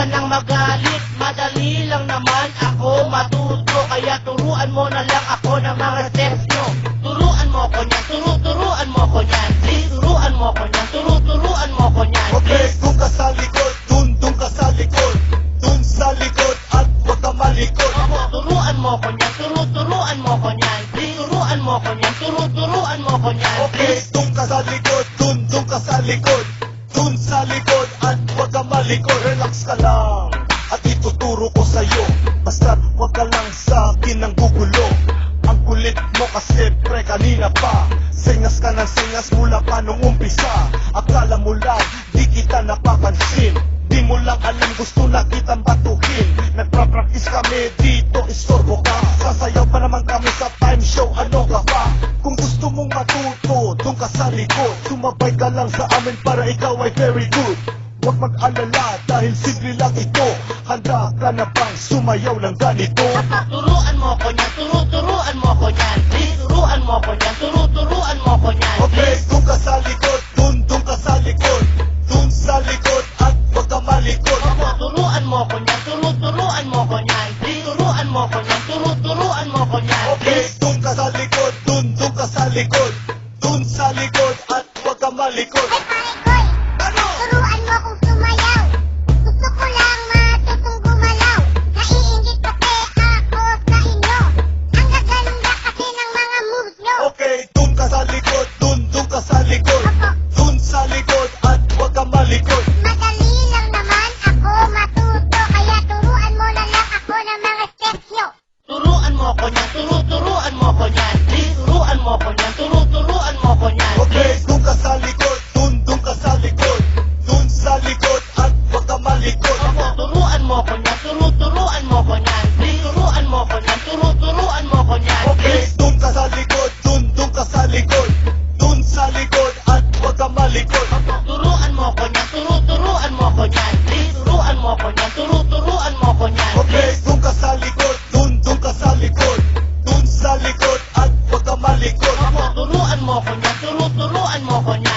ka nang magalit, madali lang naman ako matuto. Kaya turuan mo na lang ako ng mga steps nyo. Turuan mo ko niyan, turuan mo ko niyan. Please, turuan mo ko niyan, turuan mo ko niyan. Okay, dun ka sa likod, dun ka sa likod. Dun sa likod at huwag ka malikod. Opo, turuan mo ko niyan, turuan mo ko niyan. Please, turuan mo ko niyan, turuan mo ko niyan. Okay, dun ka sa likod, dun ka sa likod. Dun sa likod at huwag ka malikod. Relax ka lang at ituturo ko sa'yo. Basta't huwag ka lang sa akin ng gugulo. Ang kulit mo kasi pre kanina pa. Sengas ka ng sengas mula pa nung umpisa. Akala mo lang di kita napapansin. Di mo lang alam gusto na kitang batuhin. Nagpa-practice kami dito, istorbo ka. Sasayaw pa naman kami sa time show, ano ka pa? Kung gusto mong matuto, doon ka sa likod. Sumabay ka lang sa amin para ikaw ay very good. Huwag mag-alala dahil simple lang ito. Handa ka na bang sumayaw ng ganito? Turuan mo ko niyan, turuan mo ko niyan. Please, turuan mo ko niyan, turuan mo ko niyan. Okay, doon ka sa likod, doon ka sa likod. Doon sa likod at huwag ka malikod. Opo, turuan mo ko niyan, turuan mo ko niyan. Please, turuan mo ko niyan, turuan mo ko niyan. Okay, doon ka sa likod, doon ka sa likod. Doon sa likod at huwag ka malikod. Ay, pare Koy! Turuan mo kong sumayaw. Gusto ko lang matutong gumalaw. Naiingit kasi ako sa inyo. Ang gaganda kasi ng mga moves nyo. Okay, doon ka sa likod, doon ka sa likod. Doon sa likod at huwag ka malikod. Madali lang naman ako matuto. Kaya turuan mo na lang ako ng mga steps nyo. Turuan mo ko niyan, turuan mo ko niyan. Please, turuan mo ko niyan, turuan mo ko niyan. Okay, doon ka sa likod, doon ka sa likod. Doon sa likod at huwag ka malikod. Opo, turuan mo ko niyan, turuan mo ko niyan. Please, turuan mo ko niyan, turuan mo ko niyan. Okay, doon ka sa likod, doon ka sa likod. Doon sa likod at huwag ka malikod. Opo, turuan mo ko niyan, turuan mo ko niyan. Please, turuan mo ko niyan, turuan mo ko niyan. Okay, doon ka sa likod, doon ka sa likod. Doon sa likod at huwag ka malikod. Opo, turuan mo ko niyan, turuan mo ko niyan.